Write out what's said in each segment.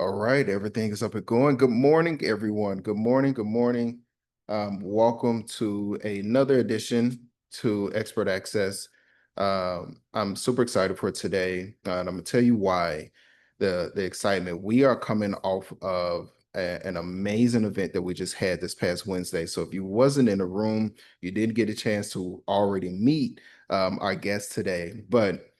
All right, everything is up and going. Good morning, everyone. Good morning. Good morning. Welcome to another edition to Expert Access. I'm super excited for today, and I'm gonna tell you why. The excitement. We are coming off of an amazing event that we just had this past Wednesday. So if you wasn't in the room, you didn't get a chance to already meet our guest today, but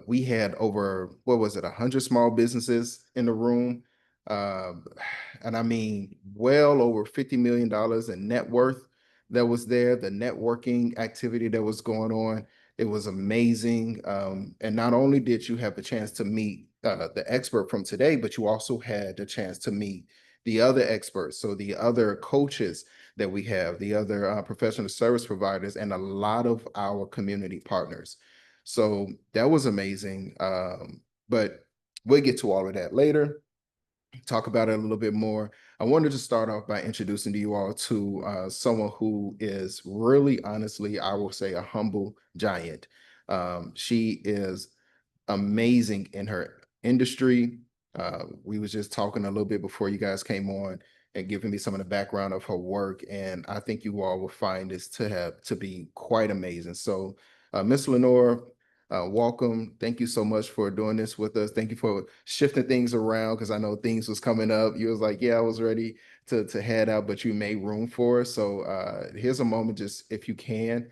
we had over, what was it, 100 small businesses in the room. Um, and I mean, well over $50 million in net worth that was there, the networking activity that was going on. It was amazing. And not only did you have the chance to meet the expert from today, but you also had the chance to meet the other experts. So the other coaches that we have, the other professional service providers, and a lot of our community partners. So that was amazing. But we'll get to all of that later, talk about it a little bit more. I wanted to start off by introducing to you all to someone who is really, honestly, I will say a humble giant. She is amazing in her industry. We was just talking a little bit before you guys came on and giving me some of the background of her work, and I think you all will find this to be quite amazing. So, Miss Lenore, welcome. Thank you so much for doing this with us. Thank you for shifting things around because I know things was coming up. You was like, yeah, I was ready to head out, but you made room for us. So here's a moment, just if you can,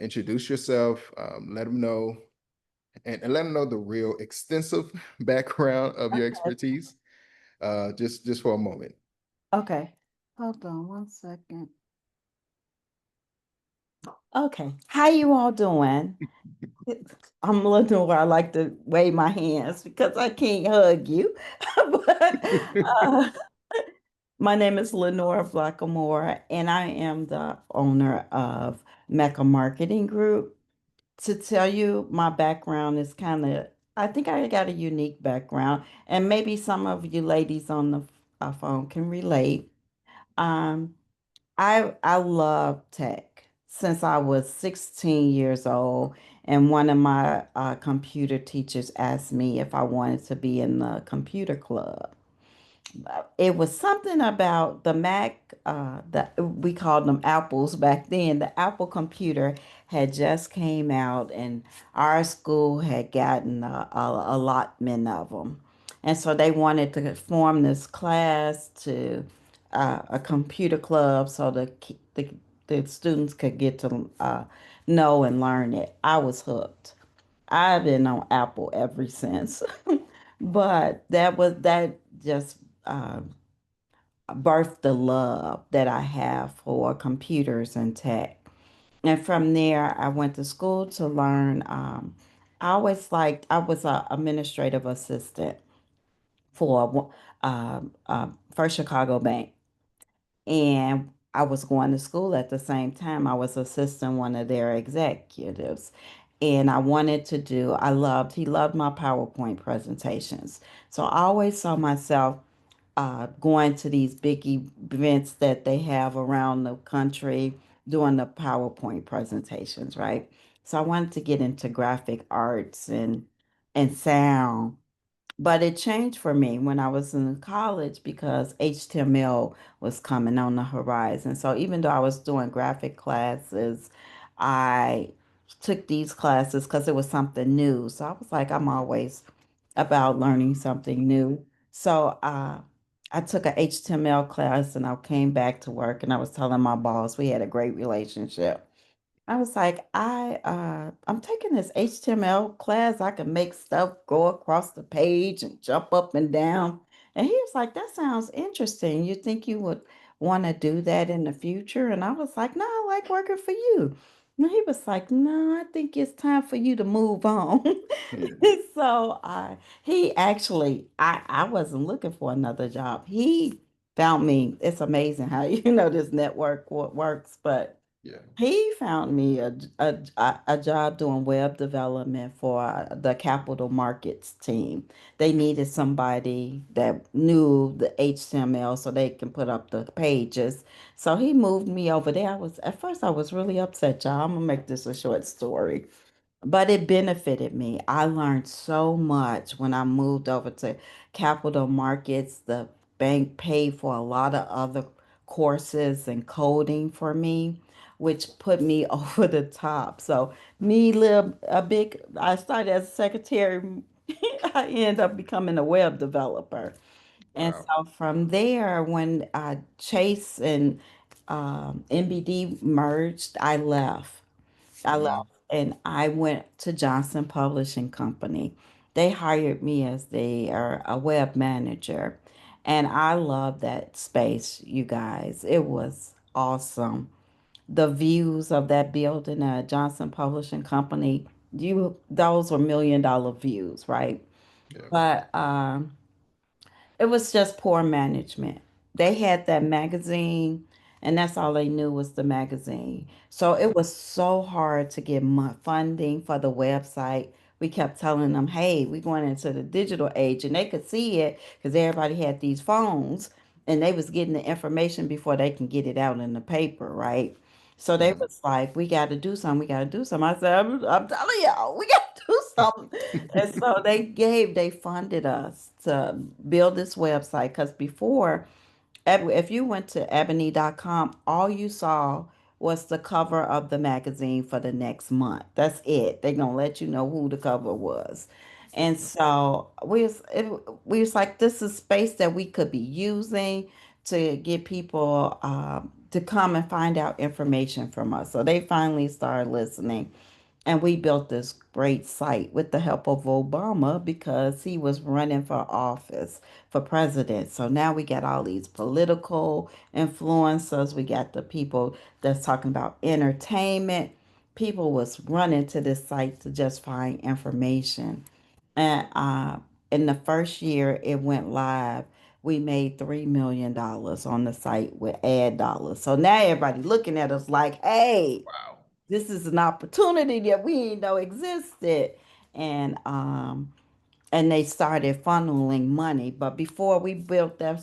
introduce yourself, let them know and let them know the real extensive background of your Okay. expertise. Just for a moment. Okay. Hold on one second. Okay. How you all doing? I'm a little where I like to wave my hands because I can't hug you. But uh, my name is Lenora Blackamore, and I am the owner of MECCA Marketing Group. To tell you, my background is kind of, I think I got a unique background, and maybe some of you ladies on the phone can relate. Um, I love tech since I was 16 years old, and one of my computer teachers asked me if I wanted to be in the computer club. It was something about the Mac, we called them apples back then. The Apple computer had just came out, and our school had gotten a allotment of them. And so they wanted to form this class to a computer club so the students could get to know and learn it. I was hooked. I've been on Apple ever since. But that just uh, birthed the love that I have for computers and tech. And from there, I went to school to learn. I was an administrative assistant for First Chicago Bank. And I was going to school at the same time. I was assisting one of their executives. And he loved my PowerPoint presentations. So I always saw myself going to these big events that they have around the country doing the PowerPoint presentations, right? So I wanted to get into graphic arts and sound, but it changed for me when I was in college because HTML was coming on the horizon. So even though I was doing graphic classes, I took these classes because it was something new. So I was like, I'm always about learning something new. So I took a HTML class and I came back to work and I was telling my boss we had a great relationship. I was like, I'm taking this HTML class. I can make stuff go across the page and jump up and down. And he was like, that sounds interesting. You think you would want to do that in the future? And I was like, no, I like working for you. And he was like, no, I think it's time for you to move on. Yeah. So he actually, I wasn't looking for another job. He found me. It's amazing how this network works, but Yeah. he found me a job doing web development for the capital markets team. They needed somebody that knew the HTML so they can put up the pages. So he moved me over there. At first I was really upset, y'all. I'm gonna make this a short story. but it benefited me. I learned so much when I moved over to capital markets. The bank paid for a lot of other courses and coding for me, which put me over the top. So me live a big, I started as a secretary. I ended up becoming a web developer. And Wow. so from there, when Chase and NBD merged, I left. I Mhm. left and I went to Johnson Publishing Company. They hired me as a web manager. And I love that space, you guys. It was awesome. The views of that building at Johnson Publishing Company, those were $1 million views, right? Yeah. But it was just poor management. They had that magazine, and that's all they knew was the magazine. So it was so hard to get funding for the website. We kept telling them, hey, we're going into the digital age, and they could see it because everybody had these phones, and they was getting the information before they can get it out in the paper, right? So they Mhm. was like, we got to do something. We got to do something. I said, I'm telling y'all, we got to do something. And so they funded us to build this website because before, if you went to ebony.com, all you saw was the cover of the magazine for the next month. That's it. They're gonna let you know who the cover was. And so we was like, this is space that we could be using to get people to come and find out information from us. So they finally started listening. And we built this great site with the help of Obama because he was running for office for president. So now we got all these political influencers. We got the people that's talking about entertainment. People was running to this site to just find information. And in the first year it went live, we made $3 million on the site with ad dollars. So now everybody looking at us like, hey, Wow. this is an opportunity that we didn't know existed. And they started funneling money. But before we built that,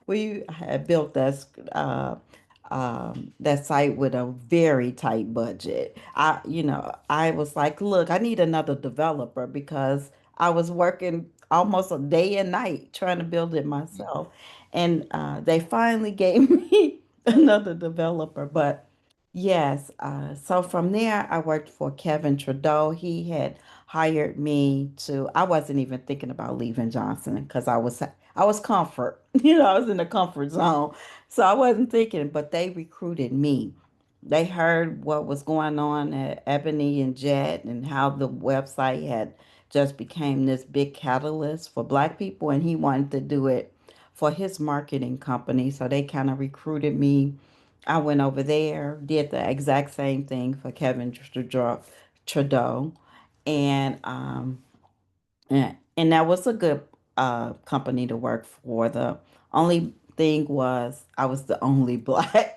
we had built that site with a very tight budget. I was like, look, I need another developer because I was working almost a day and night trying to build it myself. And they finally gave me another developer. But yes, so from there, I worked for Kevin Trudeau. He had hired me to, I wasn't even thinking about leaving Johnson because I was comfort, I was in the comfort zone. So I wasn't thinking, but they recruited me. They heard what was going on at Ebony and Jet and how the website had just became this big catalyst for Black people, and he wanted to do it for his marketing company. So they kind of recruited me. I went over there, did the exact same thing for Kevin Trudeau, and that was a good company to work for. The only thing was I was the only black.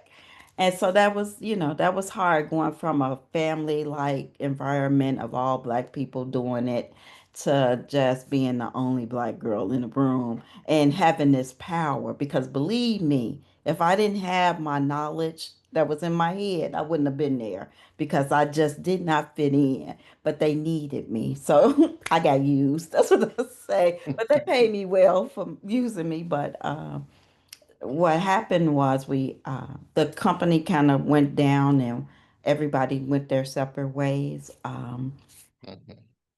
And so that was hard going from a family like environment of all black people doing it to just being the only black girl in the room and having this power. Because believe me, if I didn't have my knowledge that was in my head, I wouldn't have been there because I just did not fit in, but they needed me. So I got used. That's what I say. But they paid me well for using me. But what happened was the company kind of went down and everybody went their separate ways. Mhm.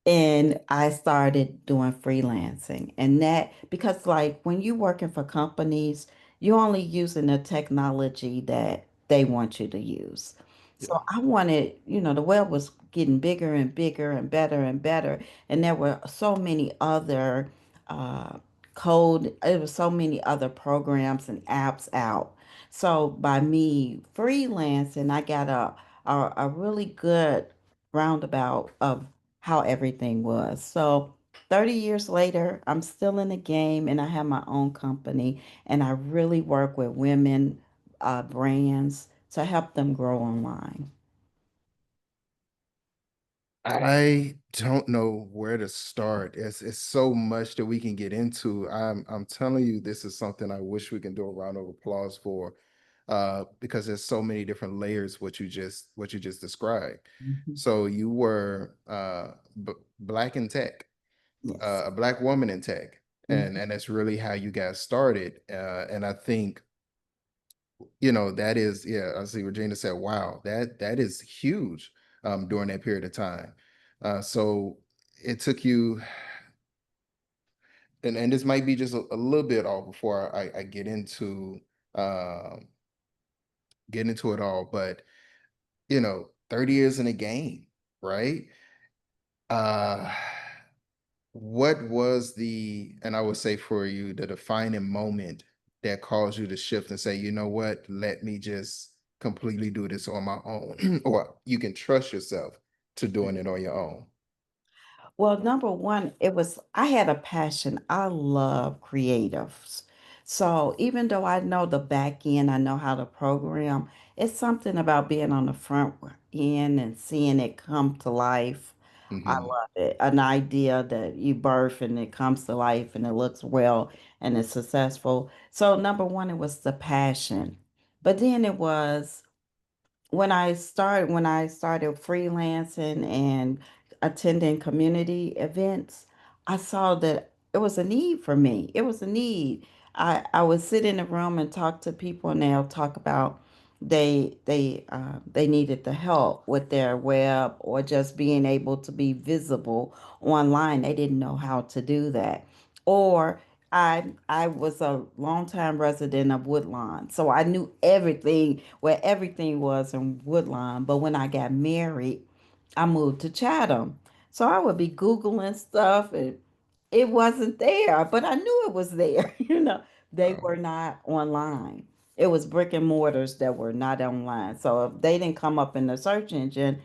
And I started doing freelancing. And that, because like when you're working for companies, you're only using the technology that they want you to use. So Yeah. I wanted, the web was getting bigger and bigger and better and better. And there were so many other uh, there was so many other programs and apps out. So by me freelancing, I got a really good roundabout of how everything was. So 30 years later, I'm still in the game and I have my own company and I really work with women brands to help them grow online. I don't know where to start. It's so much that we can get into. I'm telling you, this is something I wish we can do a round of applause for. because there's so many different layers what you just described. Mhm. So you were black in tech, Yes. a black woman in tech, and Mhm. that's really how you got started. And I think that is, yeah, I see Regina said, wow, that is huge during that period of time. So it took you, and this might be just a little bit off before I um get into it all, but 30 years in a game, right? Uh what was and I would say for you, the defining moment that caused you to shift and say, you know what, let me just completely do this on my own, or you can trust yourself to doing it on your own. Well, number one, I had a passion. I love creatives. So even though I know the back end, I know how to program, it's something about being on the front end and seeing it come to life. I Hmm. love it. An idea that you birth and it comes to life and it looks well and it's successful. So number one, it was the passion. But then it was when I started freelancing and attending community events, I saw that it was a need for me. It was a need. I would sit in a room and talk to people, and they'll talk about they needed the help with their web or just being able to be visible online. They didn't know how to do that. Or I was a longtime resident of Woodlawn, so I knew everything where everything was in Woodlawn. But when I got married, I moved to Chatham, so I would be Googling stuff, and it wasn't there, but I knew it was there. They were not online. It was brick and mortars that were not online. So if they didn't come up in the search engine,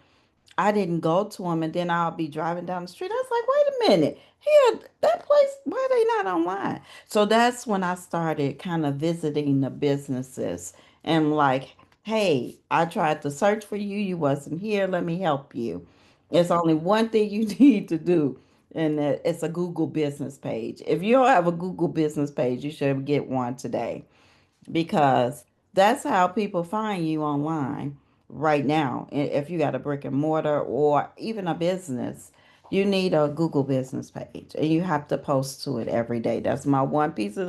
I didn't go to them, and then I'll be driving down the street. I was like, wait a minute, here, that place, why are they not online? So that's when I started kind of visiting the businesses and like, hey, I tried to search for you. You wasn't here. Let me help you. It's only one thing you need to do, and it's a Google business page. If you don't have a Google business page, you should get one today because that's how people find you online right now. If you got a brick and mortar or even a business, you need a Google business page and you have to post to it every day. That's my one piece of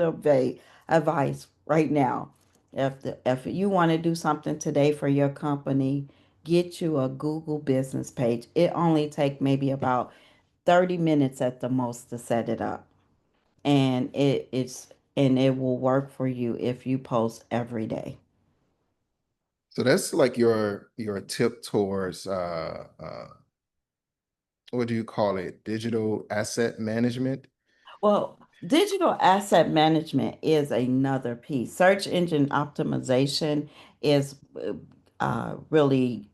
advice right now. If you want to do something today for your company, get you a Google business page. It only take maybe about 30 minutes at the most to set it up, and it will work for you if you post every day. So that's like your tip towards what do you call it? Digital asset management? Well, digital asset management is another piece. Search engine optimization is really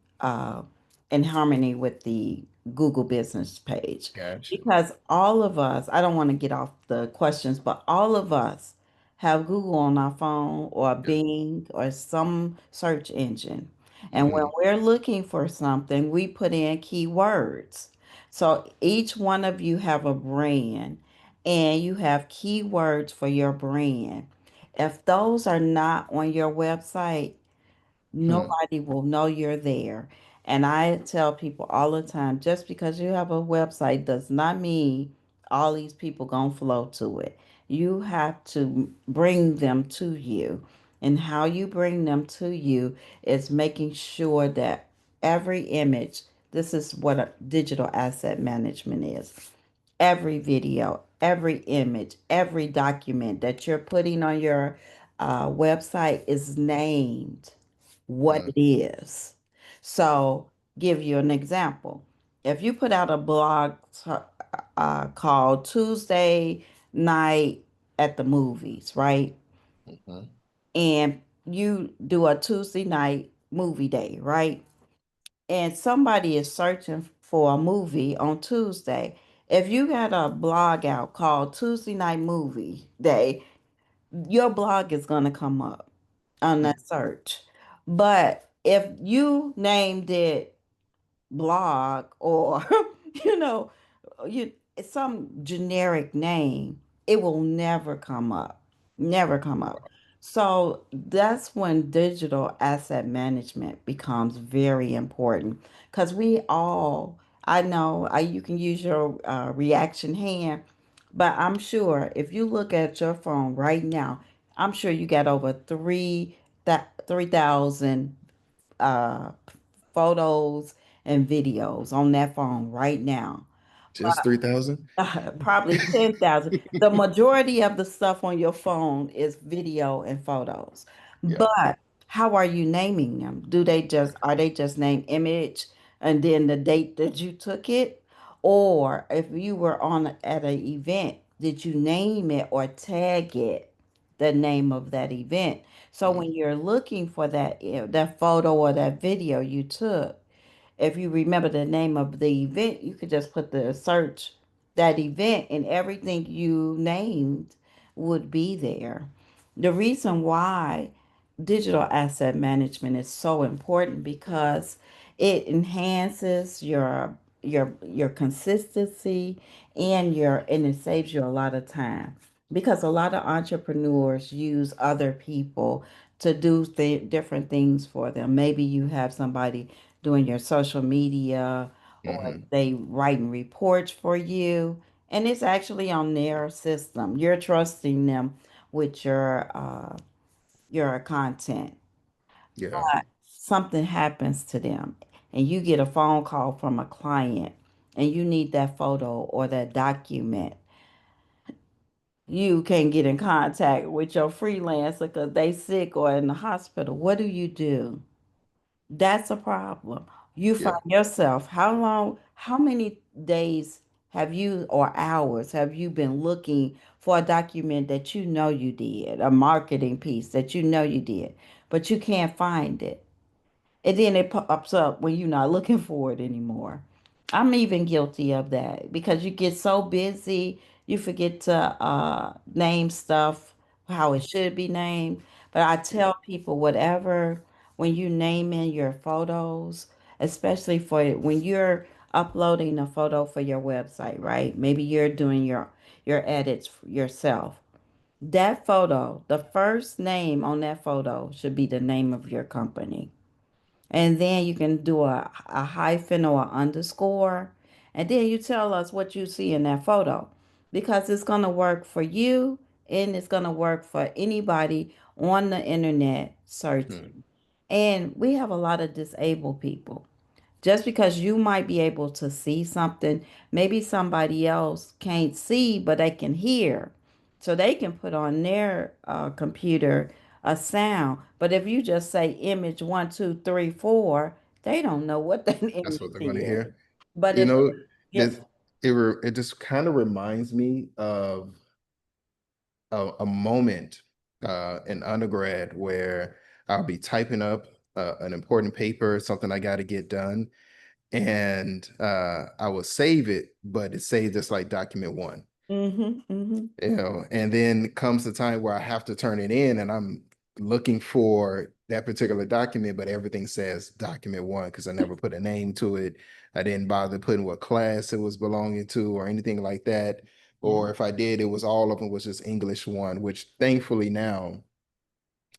in harmony with the Google business page Gotcha. because all of us, I don't want to get off the questions, but all of us have Google on our phone or Yeah. Bing or some search engine. And when Hmm. we're looking for something, we put in keywords. So each one of you have a brand and you have keywords for your brand. If those are not on your website, Hmm. nobody will know you're there. And I tell people all the time, just because you have a website does not mean all these people gonna flow to it. You have to bring them to you. And how you bring them to you is making sure that every image, this is what a digital asset management is. Every video, every image, every document that you're putting on your website is named what Hmm. it is. So, give you an example. If you put out a blog called Tuesday Night at the Movies, right? Hmm. And you do a Tuesday night movie day, right? And somebody is searching for a movie on Tuesday. If you got a blog out called Tuesday Night Movie Day, your blog is going to come up on that search. But if you named it blog or you know you some generic name, it will never come up. Never come up. So that's when digital asset management becomes very important because I know you can use your reaction hand, but I'm sure if you look at your phone right now, I'm sure you got over 3,000 uh, photos and videos on that phone right now. Just 3,000? Probably 10,000. The majority of the stuff on your phone is video and photos. Yeah. But how are you naming them? Are they just named image and then the date that you took it? Or if you were at an event, did you name it or tag it the name of that event? So Mm, when you're looking for that photo or that video you took, if you remember the name of the event, you could just put the search that event and everything you named would be there. The reason why digital asset management is so important because it enhances your consistency and it saves you a lot of time because a lot of entrepreneurs use other people to do different things for them. Maybe you have somebody doing your social media or hmm. they writing reports for you and it's actually on their system. You're trusting them with your content. Yeah. But something happens to them and you get a phone call from a client and you need that photo or that document. You can't get in contact with your freelancer because they sick or in the hospital. What do you do? That's a problem. You Yeah. find yourself, how many days have you or hours have you been looking for a document that you know you did, a marketing piece that you know you did, but you can't find it? And then it pops up when you're not looking for it anymore. I'm even guilty of that because you get so busy, you forget to name stuff how it should be named. But I Yeah. tell people whatever, when you name in your photos, especially for when you're uploading a photo for your website, right? Maybe you're doing your edits yourself. That photo, the first name on that photo should be the name of your company. And then you can do a hyphen or underscore. And then you tell us what you see in that photo because it's going to work for you and it's going to work for anybody on the internet Mm. searching. And we have a lot of disabled people. Just because you might be able to see something, maybe somebody else can't see, but they can hear. So they can put on their computer a sound. But if you just say image 1, 2, 3, 4, they don't know what that That's image what they're going to is. hear. But You if know, yes, it just kind of reminds me of a moment in undergrad where I'll be typing up an important paper, something I got to get done, and I will save it, but it saved as like document one. mm-hmm. And then comes the time where I have to turn it in and I'm looking for that particular document, but everything says document one because I never put a name to it. I didn't bother putting what class it was belonging to or anything like that. Yeah. Or if I did, it was all of them was just English one, which thankfully now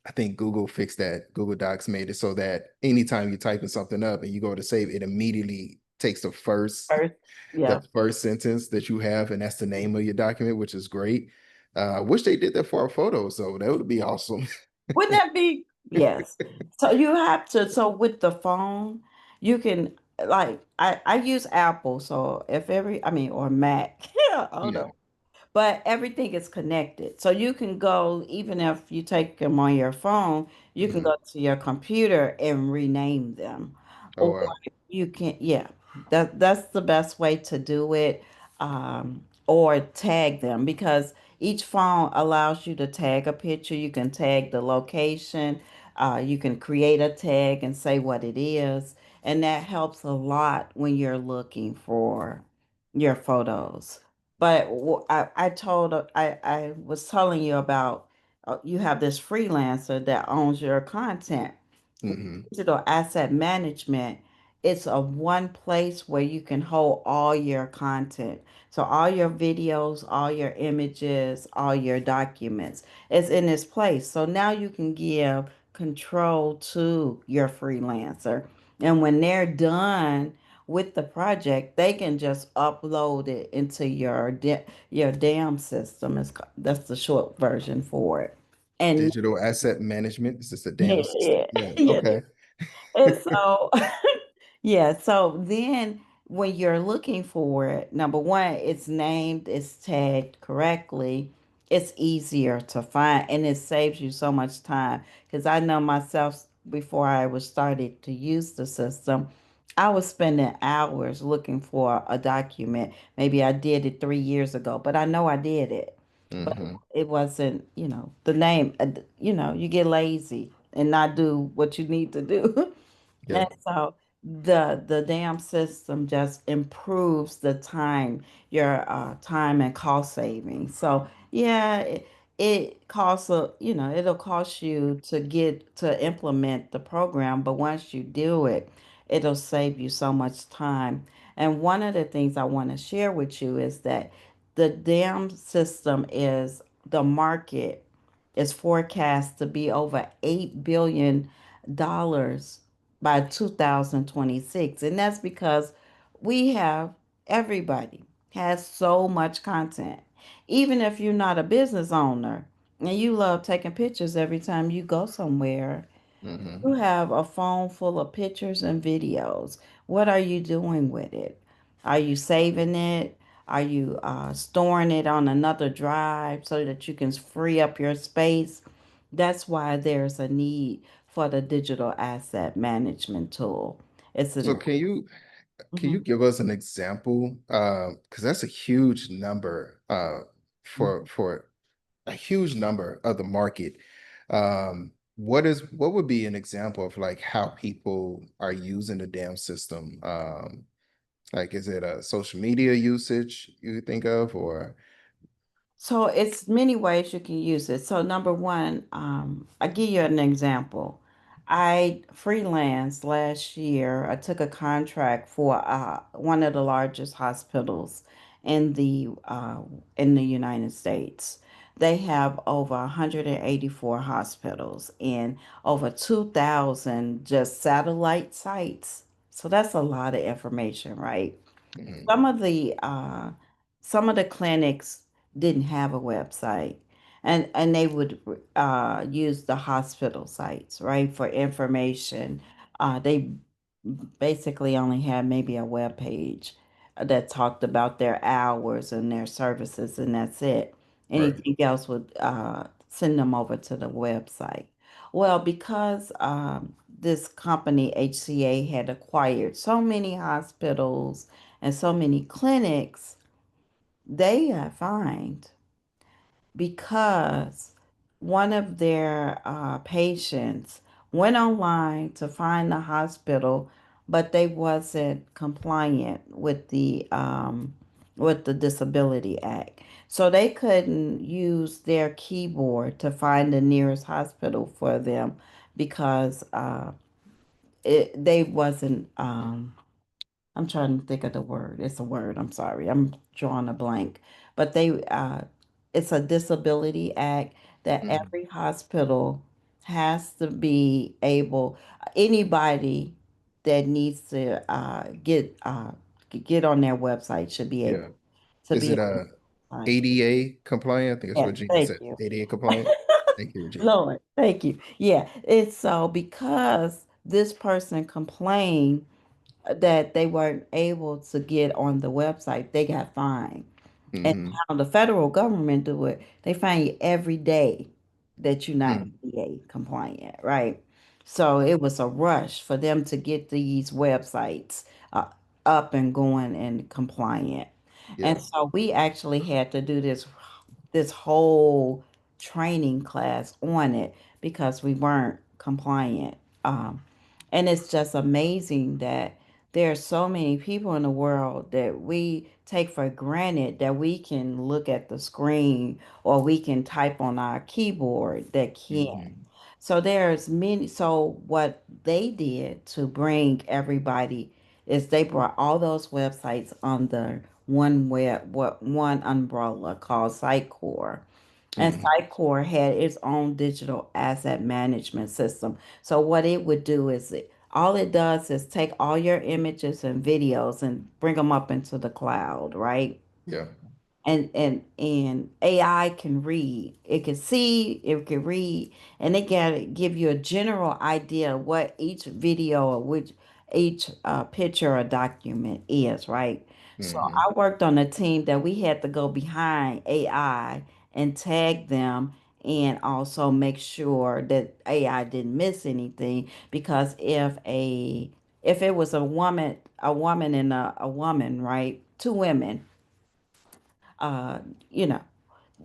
I think Google fixed that. Google Docs made it so that anytime you're typing something up and you go to save, it immediately takes the first First, the yeah. first sentence that you have, and that's the name of your document, which is great. I wish they did that for our photos, though. That would be awesome. Wouldn't that be? Yes. So you have to, so with the phone, you can I use Apple, so if I mean or Mac. Oh Yeah. no. But everything is connected. So you can go, even if you take them on your phone, you can Mhm. go to your computer and rename them. Oh, Or wow. you can, yeah, that's the best way to do it. Or tag them because each phone allows you to tag a picture. You can tag the location. You can create a tag and say what it is. And that helps a lot when you're looking for your photos. But I was telling you about you have this freelancer that owns your content. Hmm. Digital asset management it's a one place where you can hold all your content. So all your videos, all your images, all your documents is in this place. So now you can give control to your freelancer. And when they're done with the project, they can just upload it into your DAM system. That's the short version for it. And Digital asset management. Is this a yeah, damn system? yeah, Yeah. yeah. Okay. And so, yeah, so then when you're looking for it, number one, it's named, it's tagged correctly, it's easier to find, and it saves you so much time. Because I know myself, before I was started to use the system, I was spending hours looking for a document. Maybe I did it 3 years ago, but I know I did it. But Hmm. it wasn't, the name, you get lazy and not do what you need to do. Yeah. And so the dam system just improves the time, your time and cost savings. So yeah, it costs it'll cost you to get to implement the program, but once you do it, it'll save you so much time. And one of the things I want to share with you is that the dam system is the market is forecast to be over $8 billion by 2026. And that's because we have everybody has so much content. Even if you're not a business owner and you love taking pictures every time you go somewhere, you Hmm. have a phone full of pictures and videos. What are you doing with it? Are you saving it? Are you storing it on another drive so that you can free up your space? That's why there's a need for the digital asset management tool. It's So an can Mhm, you give us an example? Because that's a huge number mhm. for a huge number of the market. What would be an example of like how people are using the dam system? Like, is it a social media usage you think of, or So it's many ways you can use it. So number one, I give you an example. I freelanced last year. I took a contract for one of the largest hospitals in the United States. They have over 184 hospitals and over 2,000 just satellite sites. So that's a lot of information, right? Mhm. Some of the clinics didn't have a website, and they would use the hospital sites, right, for information. They basically only had maybe a web page that talked about their hours and their services, and that's it. Right? Anything else would send them over to the website. Well, because this company, HCA, had acquired so many hospitals and so many clinics, they got fined because one of their patients went online to find the hospital, but they wasn't compliant with the Disability Act. So they couldn't use their keyboard to find the nearest hospital for them because they wasn't I'm trying to think of the word. It's a word. I'm sorry. I'm drawing a blank. But it's a disability act that Mhm. every hospital has to be able, anybody that needs to get on their website should be able Yeah. to Is be it able a to find. ADA compliant? I think that's Yeah, what Gina thank said. you. ADA compliant. Thank you, Regina. Lord, thank you. Yeah, it's so because this person complained that they weren't able to get on the website, they got fined. And Hmm. how the federal government do it, they fine you every day that you're not Hmm. ADA compliant, right? So it was a rush for them to get these websites uh, up and going and compliant. And Yeah. so we actually had to do this whole training class on it because we weren't compliant. Um, and it's just amazing that there are so many people in the world that we take for granted that we can look at the screen or we can type on our keyboard that can't. Hmm. So there's many. So what they did to bring everybody is they brought all those websites under one umbrella called Sitecore. And Mhm. Sitecore had its own digital asset management system. So what it would do is all it does is take all your images and videos and bring them up into the cloud, right? Yeah. And AI can read. It can see, it can read, and it can give you a general idea of what each video or which each picture or document is, right? So Hmm. I worked on a team that we had to go behind AI and tag them and also make sure that AI didn't miss anything because if it was a woman and a woman, right? Two women, uh, you know,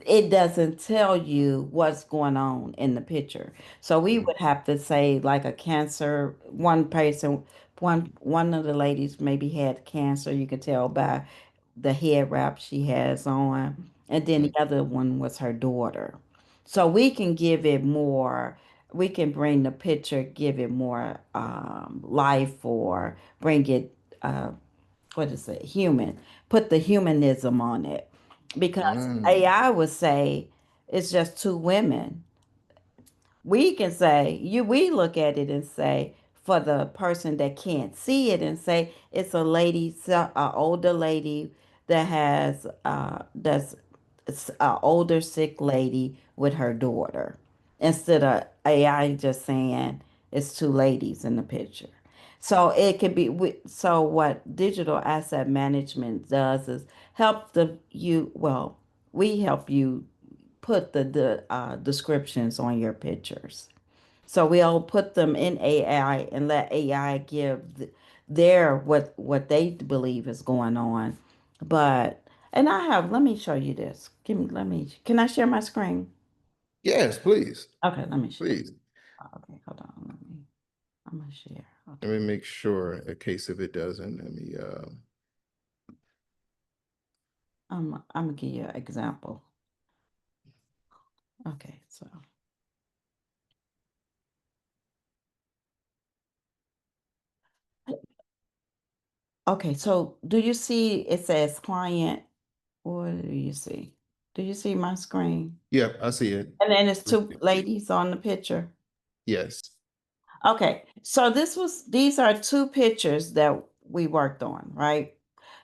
it doesn't tell you what's going on in the picture. So we would have to say like a cancer, one person, one of the ladies maybe had cancer, you could tell by the head wrap she has on, and then the other one was her daughter. So we can give it more, we can bring the picture, give it more life or bring it what is it, human, put the humanism on it. Because Mm. AI would say it's just two women. We can say, we look at it and say, for the person that can't see it and say it's a lady, a older lady that has, that's a older sick lady with her daughter. Instead of AI just saying it's two ladies in the picture. So it could be, so what digital asset management does is help well, we help you put the descriptions on your pictures. So we'll put them in AI and let AI give their what they believe is going on. But and I have, let me show you this. Can I share my screen? Yes, please. Okay, let me share. Please. Okay, hold on. I'm gonna share. Let Okay. me make sure in case if it doesn't, let me I'm gonna give you an example. Okay, so okay, so do you see it says client? What do you see? Do you see my screen? yep, I see it. And then it's two ladies on the picture. Yes. Okay, so these are two pictures that we worked on, right?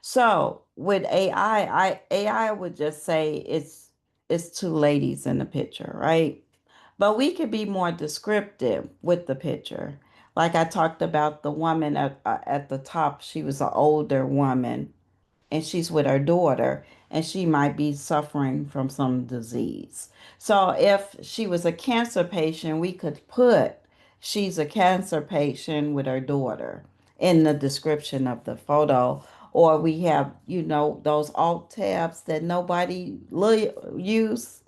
So with AI would just say it's two ladies in the picture, right? But we could be more descriptive with the picture. Like I talked about the woman at the top, she was an older woman and she's with her daughter and she might be suffering from some disease. So if she was a cancer patient, we could put she's a cancer patient with her daughter in the description of the photo. Or we have, those alt tabs that nobody use.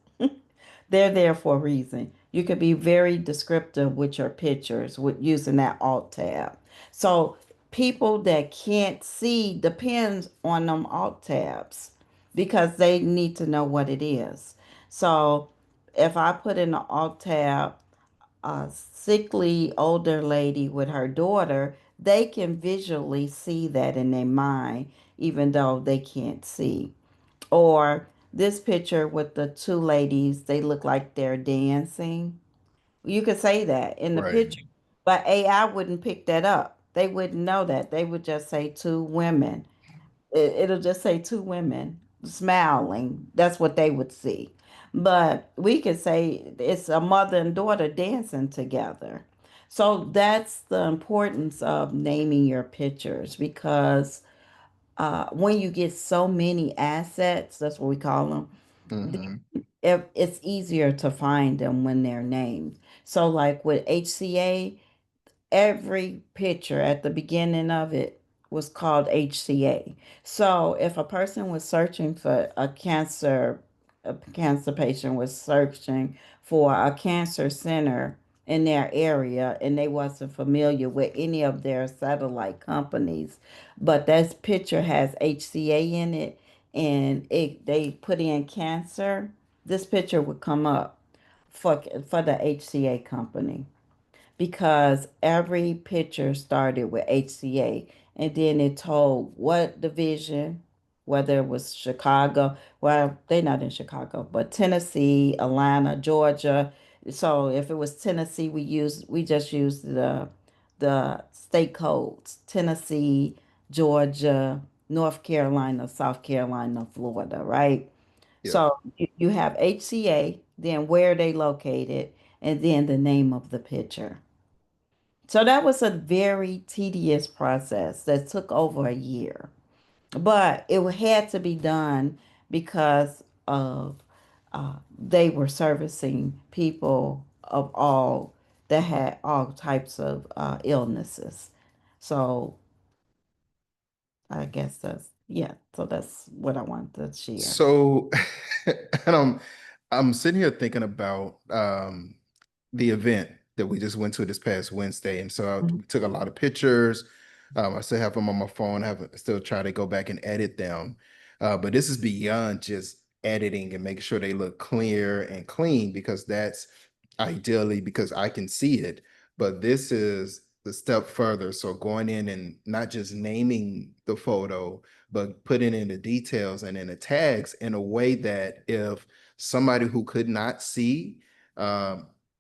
They're there for a reason. You could be very descriptive with your pictures with using that alt tab. So people that can't see depends on them alt tabs because they need to know what it is. So if I put in the alt tab a sickly older lady with her daughter, they can visually see that in their mind, even though they can't see. Or this picture with the two ladies, they look like they're dancing. You could say that in the Right. picture, but AI wouldn't pick that up. They wouldn't know that. They would just say two women. It'll just say two women smiling. That's what they would see. But we could say it's a mother and daughter dancing together. So that's the importance of naming your pictures because when you get so many assets, that's what we call them, Hmm. if it's easier to find them when they're named. So like with HCA, every picture at the beginning of it was called HCA. So if a person was searching for a cancer patient was searching for a cancer center in their area and they wasn't familiar with any of their satellite companies, but that picture has HCA in it and they put in cancer, this picture would come up. for the HCA company because every picture started with HCA and then it told what division, whether it was Chicago, well, they're not in Chicago, but Tennessee, Atlanta, Georgia. So if it was Tennessee, we just used the state codes, Tennessee, Georgia, North Carolina, South Carolina, Florida, right? Yep. So you have HCA, then where they located, and then the name of the picture. So that was a very tedious process that took over a year, but it had to be done because of they were servicing people of all that had all types of illnesses. So I guess that's yeah. So that's what I wanted to share. So, and I'm sitting here thinking about the event that we just went to this past Wednesday, and so Mhm. we took a lot of pictures. I still have them on my phone. I have still try to go back and edit them, but this is beyond just editing and making sure they look clear and clean because that's ideally because I can see it. But this is the step further. So going in and not just naming the photo, but putting in the details and in the tags in a way that if somebody who could not see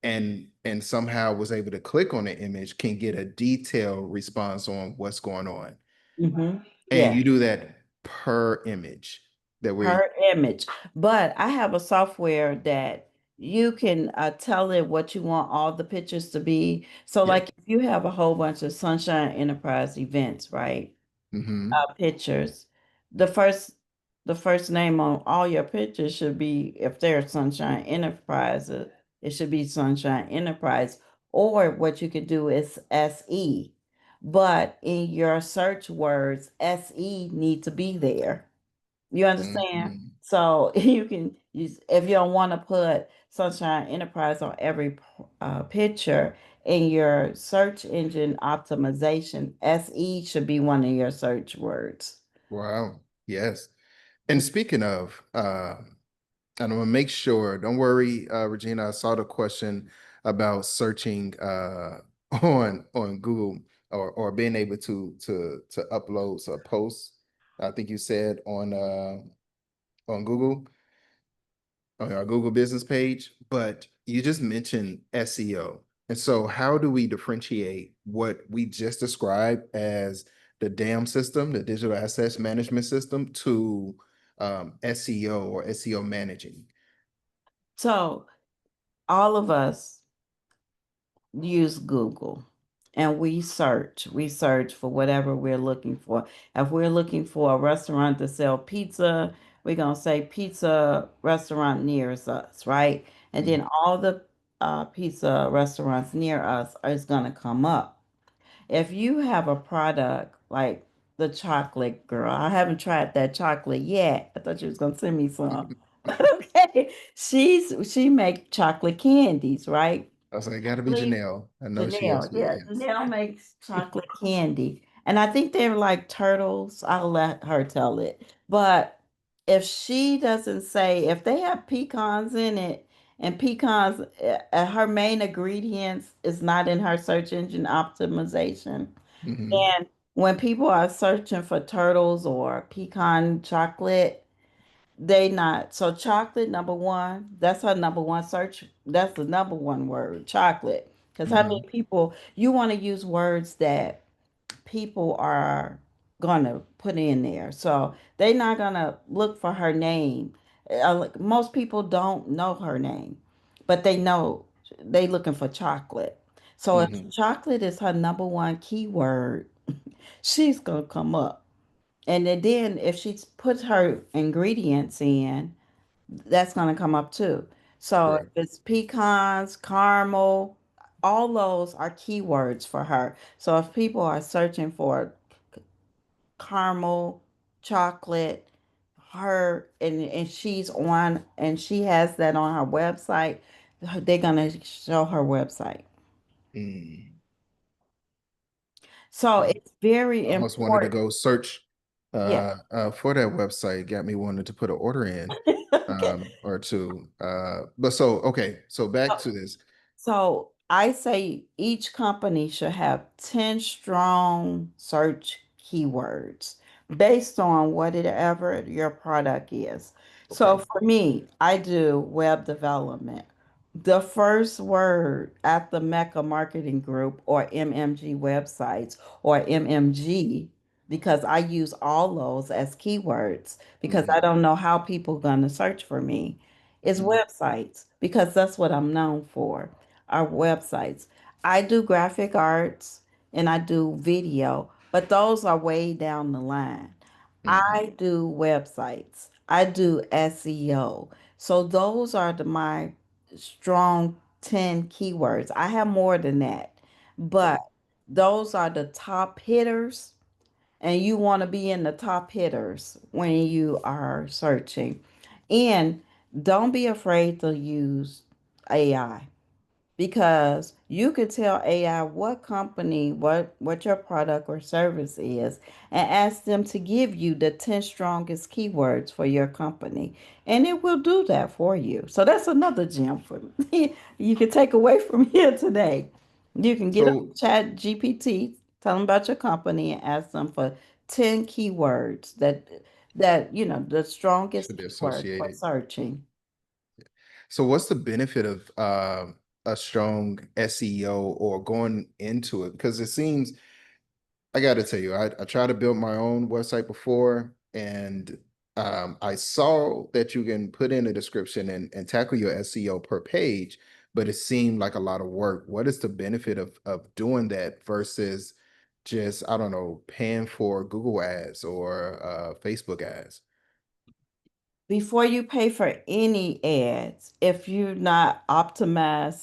and somehow was able to click on the image can get a detailed response on what's going on. And Yeah. you do that per image that we Per image. But I have a software that you can tell it what you want all the pictures to be. So, yeah. like if you have a whole bunch of Sunshine Enterprise events, right? Hmm. Pictures, the first the first name on all your pictures should be if they're Sunshine Enterprise, it should be Sunshine Enterprise. Or what you could do is SE. But in your search words, SE need to be there. You understand? Hmm. So you can use if you don't want to put Sunshine Enterprise on every picture in your search engine optimization, SE should be one of your search words. Wow. Yes. And speaking of, and I'm gonna make sure, don't worry, Regina, I saw the question about searching on Google or being able to upload a post. I think you said on Google, on our Google business page, but you just mentioned SEO. And so how do we differentiate what we just described as the DAM system, the digital assets management system, to SEO or SEO managing? So all of us use Google and we search for whatever we're looking for. If we're looking for a restaurant to sell pizza, we're going to say pizza restaurant near us, right? And Mhm. then all the pizza restaurants near us is going to come up. If you have a product like the chocolate girl, I haven't tried that chocolate yet. I thought you was going to send me some. Okay. She make chocolate candies, right? I was like, gotta be Believe Janelle. I know she is. Janelle, yeah, Yes. Janelle makes chocolate candy. And I think they're like turtles. I'll let her tell it. But if she doesn't say, if they have pecans in it, and pecans, her main ingredients is not in her search engine optimization. Hmm. And when people are searching for turtles or pecan chocolate, they not. So chocolate, number one, that's her number one search. That's the number one word, chocolate. Because how many Hmm. people, you want to use words that people are gonna put in there. So they're not gonna look for her name. Like, most people don't know her name, but they know they looking for chocolate. So if Hmm. chocolate is her number one keyword, she's gonna come up. And then if she puts her ingredients in, that's going to come up too. So if Correct. it's pecans, caramel, all those are keywords for her. So if people are searching for caramel, chocolate, her, and she's on, and she has that on her website, they're going to show her website. Mm. So I it's very almost wanted to important. go search Yeah. for that website. Got me wanted to put an order in. Okay. or two. But so okay, so back to this. So I say each company should have 10 strong search keywords based on whatever your product is. So Okay. for me, I do web development. The first word at the MECCA Marketing Group or MMG websites or MMG, because I use all those as keywords because I Hmm. don't know how people going to search for me, is Hmm. websites because that's what I'm known for, our websites. I do graphic arts and I do video, but those are way down the line. Hmm. I do websites. I do SEO. So those are my strong 10 keywords. I have more than that, but Okay. those are the top hitters, and you want to be in the top hitters when you are searching. And don't be afraid to use AI because you could tell AI what company, what your product or service is, and ask them to give you the 10 strongest keywords for your company, and it will do that for you. So that's another gem for me. You can take away from here today. You can get on So Chat GPT, tell them about your company, and ask them for 10 keywords that the strongest should be keywords for associated. searching. So what's the benefit of a strong SEO or going into it? Because it seems I got to tell you, I tried to build my own website before, and I saw that you can put in a description and tackle your SEO per page, but it seemed like a lot of work. What is the benefit of doing that versus just, I don't know, paying for Google ads or Facebook ads? Before you pay for any ads, if you're not optimized,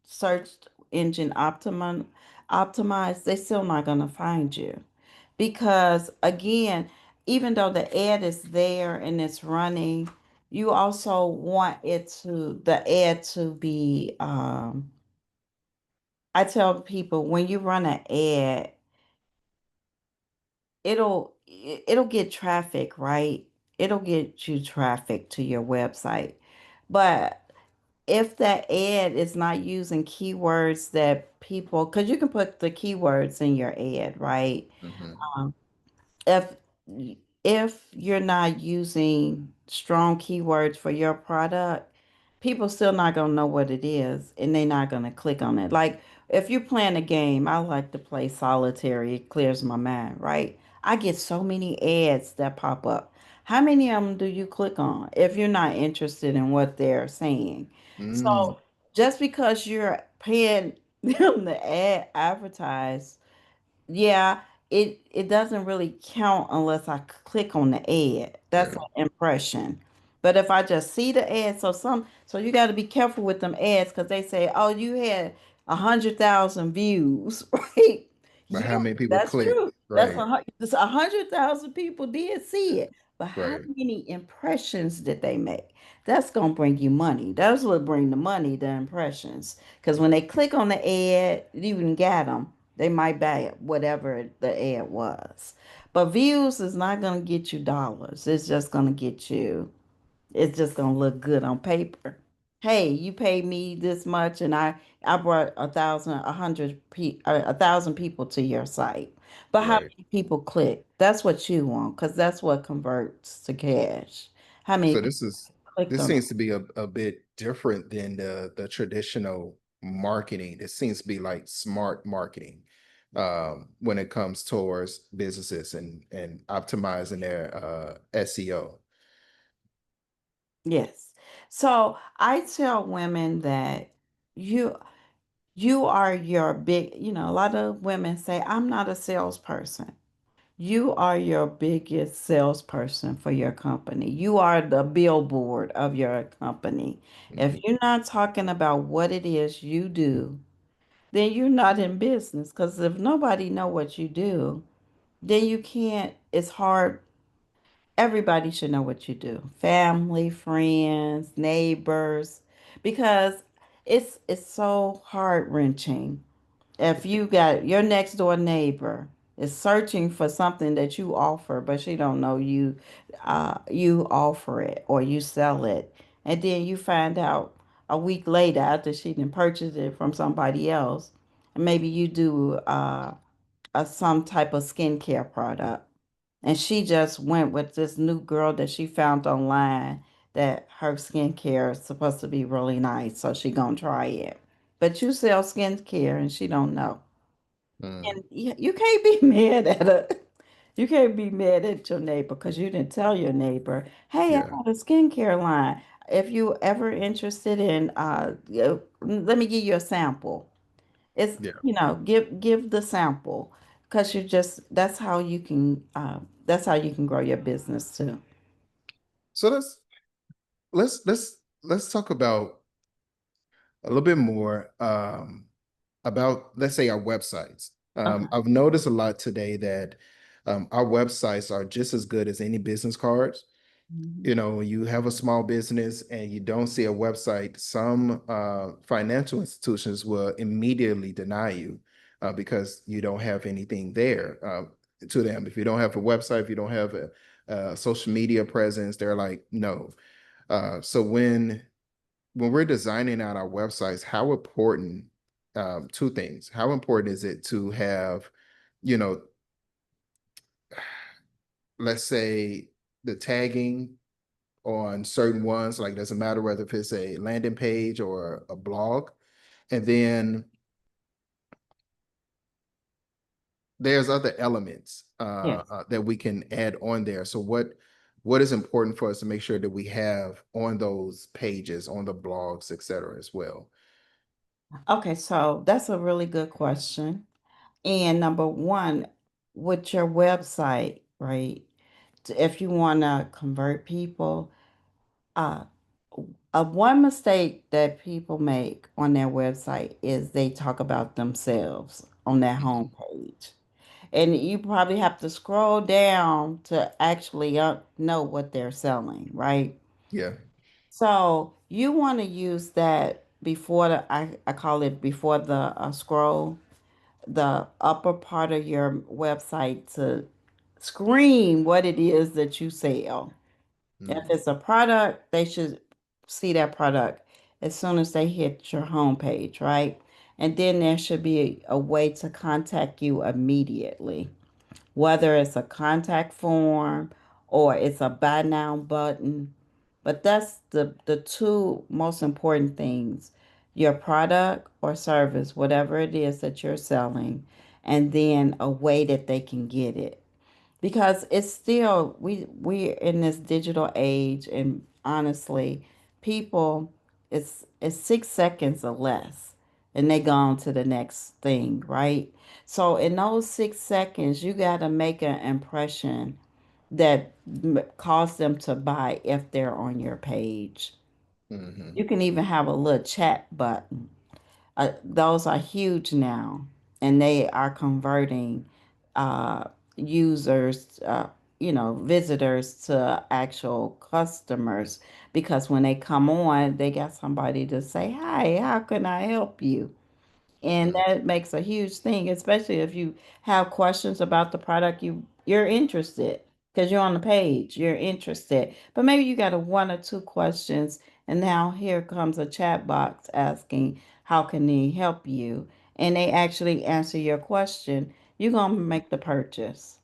search engine optimized, they're still not going to find you. Because again, even though the ad is there and it's running, you also want the ad to be, I tell people when you run an ad, it'll get traffic, right? It'll get you traffic to your website. But if that ad is not using keywords that people, because you can put the keywords in your ad, right? Hmm. Um, if if you're not using strong keywords for your product, people still not gonna know what it is and they're not gonna click on it. Like if you're playing a game, I like to play solitary, it clears my mind, right? I get so many ads that pop up. How many of them do you click on if you're not interested in what they're saying? Mm, So just because you're paying them to advertise, yeah, it doesn't really count unless I click on the ad. That's right. an impression. But if I just see the ad, so you got to be careful with them ads because they say, "Oh, you had 100,000 views," right? But Yeah, how many people that's true. clicked? Right. 100,000 people did see it, but how Right. many impressions did they make? That's gonna bring you money. That's what bring the money, the impressions. Because when they click on the ad, you even got them. They might buy it, whatever the ad was. But views is not going to get you dollars. It's just going to look good on paper. Hey, you paid me this much and I brought 1,000 people to your site. But how Right. many people click? That's what you want because that's what converts to cash. How many So people clicked this on it? seems to be a bit different than the traditional marketing. This seems to be like smart marketing when it comes towards businesses and optimizing their SEO. Yes. So I tell women that you you are your a lot of women say, I'm not a salesperson. You are your biggest salesperson for your company. You are the billboard of your company. If Mhm. you're not talking about what it is you do, then you're not in business. Because if nobody know what you do, then you can't, it's hard. Everybody should know what you do. Family, friends, neighbors, because it's so heart-wrenching if you got your next door neighbor. is searching for something that you offer, but she don't know you offer it or you sell it. And then you find out a week later after she didn't purchase it from somebody else, and maybe you do some type of skincare product. And she just went with this new girl that she found online that her skincare is supposed to be really nice, so she gonna try it. But you sell skincare and she don't know. Mm, And you can't be mad at her. You can't be mad at your neighbor because you didn't tell your neighbor, hey, I yeah, got a skincare line. If you ever interested in let me give you a sample. It's, yeah. give the sample because you just that's how you can grow your business too. So let's talk about a little bit more about, let's say, our websites. Okay. I've noticed a lot today that our websites are just as good as any business cards. Mhm. You know, when you have a small business and you don't see a website, some financial institutions will immediately deny you because you don't have anything there to them. If you don't have a website, if you don't have a social media presence, they're like, no. So when we're designing out our websites, how important, two things, how important is it to have, you know, let's say the tagging on certain ones, like doesn't matter whether if it's a landing page or a blog. And then there's other elements Yes. that we can add on there. So what is important for us to make sure that we have on those pages, on the blogs, et cetera, as well? Okay, so that's a really good question. And number one, with your website, right? If you want to convert people, uh, one mistake that people make on their website is they talk about themselves on their Mhm. homepage. And you probably have to scroll down to actually know what they're selling, right? Yeah. So you want to use that before I call it before the scroll, the upper part of your website to scream what it is that you sell. If Mm, it's a product, they should see that product as soon as they hit your homepage, right? And then there should be a way to contact you immediately, whether it's a contact form or it's a buy now button. But that's the two most important things, your product or service, whatever it is that you're selling, and then a way that they can get it. Because it's still we're in this digital age, and honestly, people, it's 6 seconds or less and they go on to the next thing, right? So in those 6 seconds, you got to make an impression that cause them to buy if they're on your page. mhm. You can even have a little chat button. Those are huge now, and they are converting users, visitors to actual customers because when they come on, they got somebody to say, "Hi, how can I help you?" And Mm, that makes a huge thing, especially if you have questions about the product you're interested because you're on the page, you're interested. But maybe you got a one or two questions, and now here comes a chat box asking, how can they help you? And they actually answer your question, you're gonna make the purchase.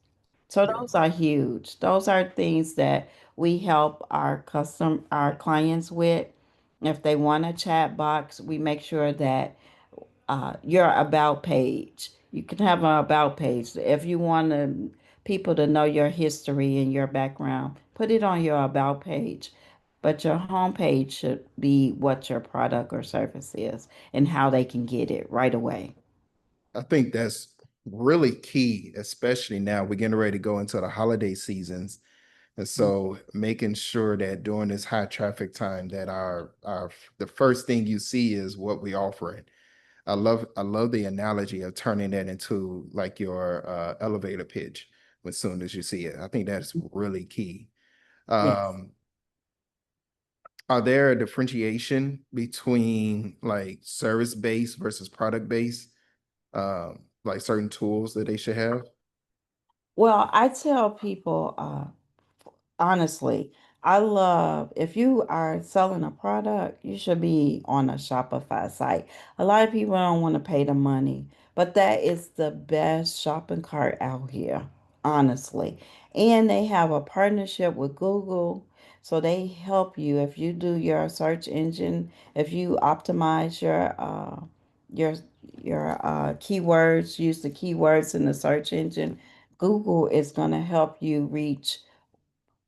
So yeah. those are huge. Those are things that we help our clients with. If they want a chat box, we make sure that your about page. You can have an about page. If you want people to know your history and your background, put it on your about page. But your home page should be what your product or service is and how they can get it right away. I think that's really key, especially now we're getting ready to go into the holiday seasons. And so making sure that during this high traffic time that our the first thing you see is what we offering. I love the analogy of turning that into like your elevator pitch as soon as you see it. I think that's really key. Yes. Um, are there a differentiation between like service based versus product based, like certain tools that they should have? Well, I tell people, honestly, I love if you are selling a product, you should be on a Shopify site. A lot of people don't want to pay the money, but that is the best shopping cart out here, honestly. And they have a partnership with Google, so they help you if you do your search engine, if you optimize your keywords, use the keywords in the search engine. Google is going to help you reach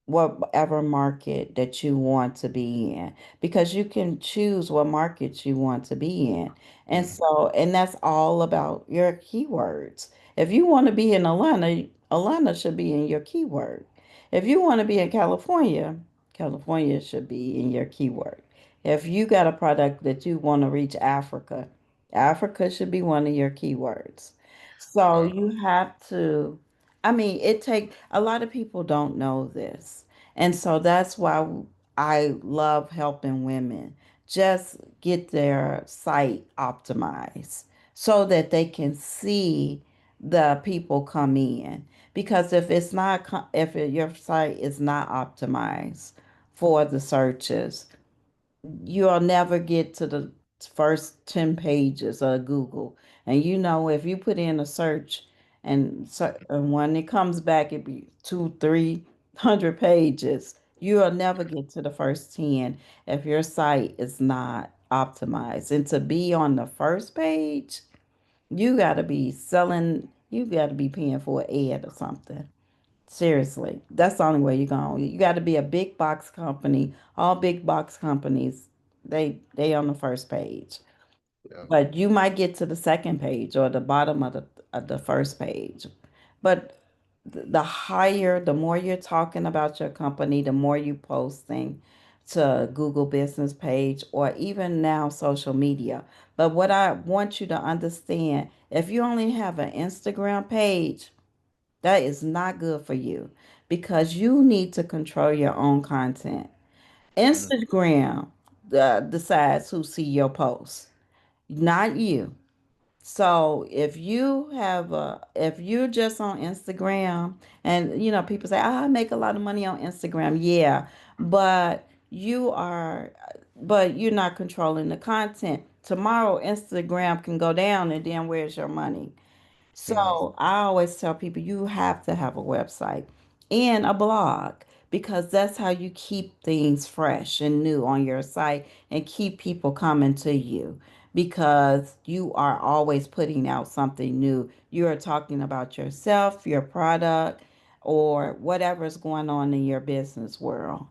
whatever market that you want to be in because you can choose what markets you want to be in. And Mm, so, and that's all about your keywords. If you want to be in Atlanta, Atlanta should be in your keyword. If you want to be in California, California should be in your keyword. If you got a product that you want to reach Africa, Africa should be one of your keywords. So wow. you have to, I mean, it take a lot of people don't know this. And so that's why I love helping women just get their site optimized so that they can see the people come in. Because if it's not, your site is not optimized for the searches, you'll never get to the first 10 pages of Google. And you know, if you put in a search and when it comes back, it be 200, 300 pages. You'll never get to the first 10 if your site is not optimized. And to be on the first page, you got to be paying for an ad or something. Seriously, that's the only way you're going. You got to be a big box company. All big box companies, they on the first page, Yeah. but you might get to the second page or the bottom of the first page. But the higher, the more you're talking about your company, the more you posting to Google business page or even now social media. But what I want you to understand, if you only have an Instagram page, that is not good for you because you need to control your own content. Mm, Instagram decides who see your posts, not you. So if you're just on Instagram and people say, I make a lot of money on Instagram. Yeah, but but you're not controlling the content. Tomorrow Instagram can go down and then where's your money? mm. So I always tell people you have to have a website and a blog because that's how you keep things fresh and new on your site and keep people coming to you because you are always putting out something new. You are talking about yourself, your product, or whatever's going on in your business world.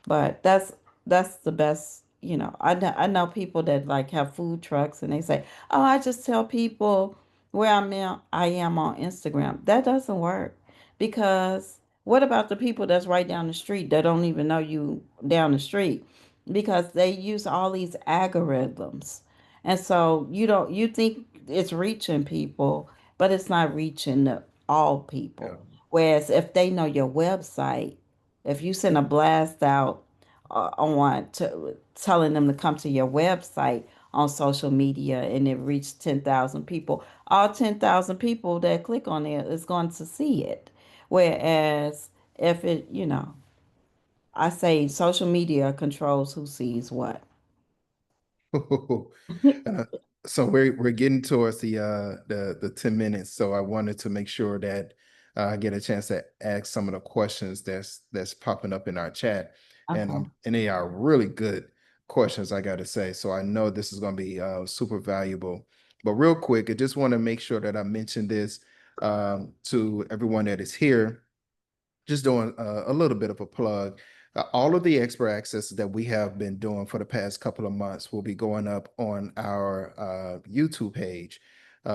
But that's the best, I know people that like have food trucks and they say, "Oh, I just tell people where I am on Instagram." That doesn't work because what about the people that's right down the street that don't even know you down the street? Because they use all these algorithms. And so you think it's reaching people, but it's not reaching all Yeah. people. Whereas if they know your website, if you send a blast out on telling them to come to your website on social media and it reached 10,000 people, all 10,000 people that click on it is going to see it. Whereas if I say social media controls who sees what. And so we're getting towards the 10 minutes. So I wanted to make sure that I get a chance to ask some of the questions that's popping up in our chat. Okay. And they are really good questions, I gotta say. So I know this is gonna be super valuable. But real quick, I just want to make sure that I mention this to everyone that is here, just doing a little bit of a plug. All of the expert access that we have been doing for the past couple of months will be going up on our YouTube page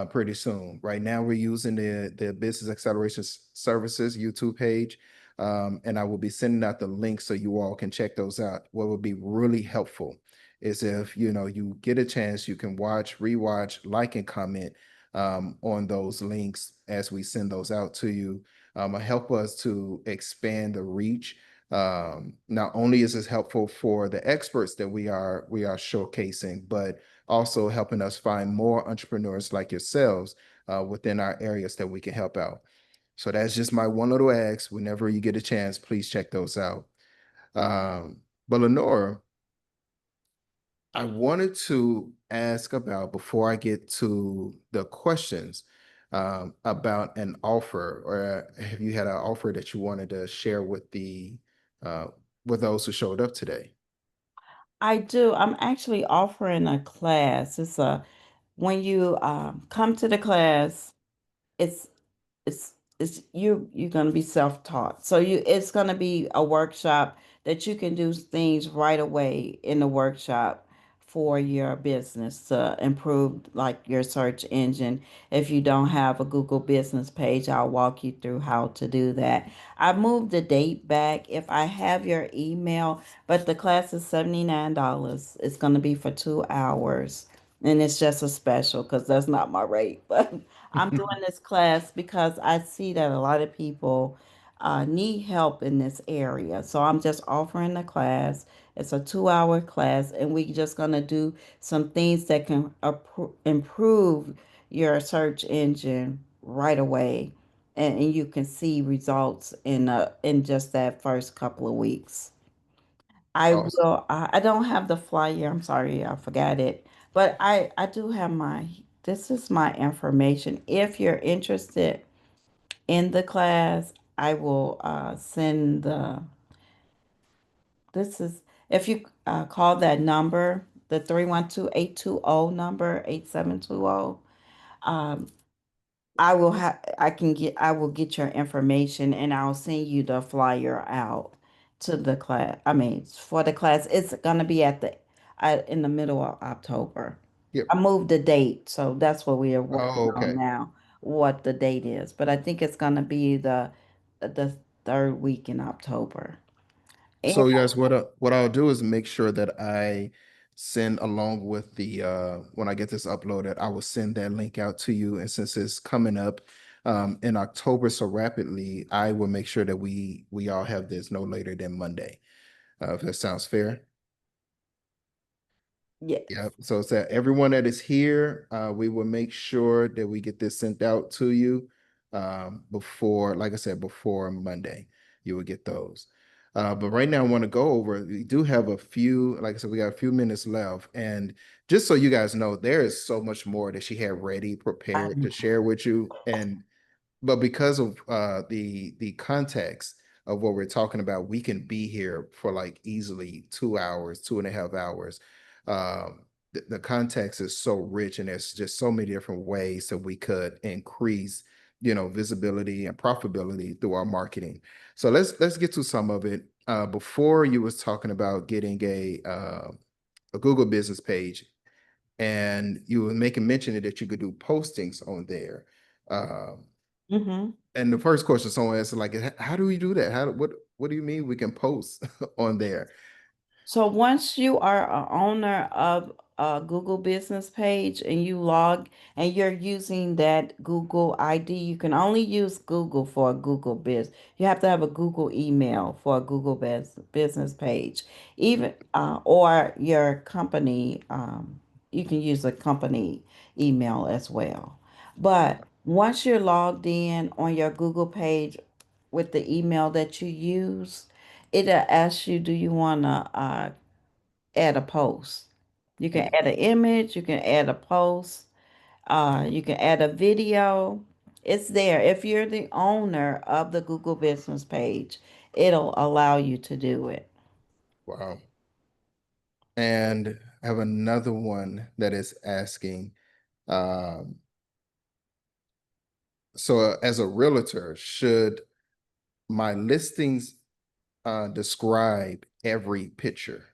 pretty soon. Right now, we're using the Business Acceleration Services YouTube page, and I will be sending out the links so you all can check those out. What would be really helpful is if you get a chance, you can watch, rewatch, like, and comment on those links as we send those out to you, help us to expand the reach. Not only is this helpful for the experts that we are showcasing, but also helping us find more entrepreneurs like yourselves within our areas that we can help out. So that's just my one little ask. Whenever you get a chance, please check those out. But Lenora, I wanted to ask about before I get to the questions about an offer, or have you had an offer that you wanted to share uh, with those who showed up today? I do. I'm actually offering a class. It's a when you come to the class, it's you're gonna be self-taught. So it's gonna be a workshop that you can do things right away in the workshop for your business to improve like your search engine. If you don't have a Google business page, I'll walk you through how to do that. I moved the date back if I have your email, but the class is $79. It's gonna be for 2 hours. And it's just a special because that's not my rate. But I'm doing this class because I see that a lot of people need help in this area. So I'm just offering the class. It's a 2 hour class, and we just going to do some things that can improve your search engine right away. And you can see results in just that first couple of weeks. I Awesome. will. I don't have the flyer. I'm sorry, I forgot it. But I do have my. This is my information. If you're interested in the class, I will send the. This is if you call that number, the 312-820 number 8720. I will get your information and I'll send you the flyer out to the class. I mean, for the class, it's gonna be in the middle of October. Yep. I moved the date, so that's what we are working Oh, on okay. now, what the date is. But I think it's gonna be the third week in October. And So you guys, what I'll do is make sure that I send along with the when I get this uploaded, I will send that link out to you. And since it's coming up in October so rapidly, I will make sure that we all have this no later than Monday. If that sounds fair. Yeah, yes. so it's that everyone that is here, we will make sure that we get this sent out to you before, like I said, before Monday. You will get those. But right now, I want to go over. We do have a few, like I said, we got a few minutes left, and just so you guys know, there is so much more that she had ready, I prepared to know. share with you, and but because of the context of what we're talking about, we can be here for like easily 2 hours, 2.5 hours. The context is so rich, and there's just so many different ways that we could increase, visibility and profitability through our marketing. So let's get to some of it. Before you was talking about getting a Google business page, and you were making mention that you could do postings on there. Um, Mhm. and the first question someone asked, like, how do we do that? What do you mean we can post on there? So once you are a owner of a Google business page and you log and you're using that Google ID, you can only use Google for a Google biz. You have to have a Google email for a Google business page. Even or your company, you can use a company email as well. But once you're logged in on your Google page with the email that you use, it'll ask you, do you want to add a post? You can Yeah. add an image, you can add a post, you can add a video. It's there. If you're the owner of the Google business page, it'll allow you to do it. Wow. And I have another one that is asking, um, so as a realtor, should my listings describe every picture?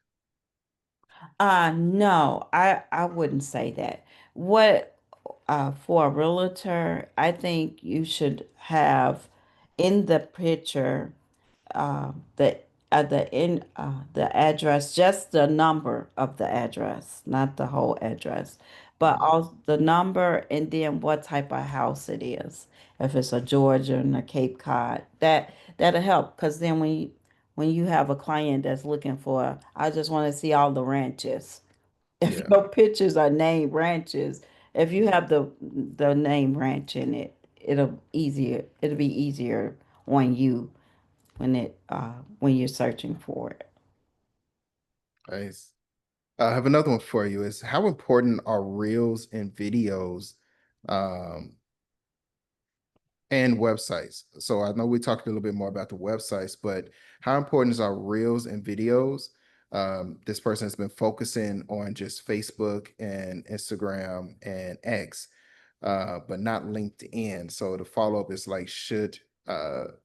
No, I wouldn't say that. What for a realtor, I think you should have in the picture the address, just the number of the address, not the whole address, but Mhm. also the number and then what type of house it is. If it's a Georgian or Cape Cod, that'll help because then when you have a client that's looking for, I just want to see all the ranches. If Yeah. your pictures are named ranches, if you have the name ranch in it, it'll be easier on you when you're searching for it. Nice. I have another one for you. Is how important are reels and videos um, and websites? So I know we talked a little bit more about the websites, but how important is our reels and videos? This person has been focusing on just Facebook and Instagram and X, but not LinkedIn. So the follow-up is like, should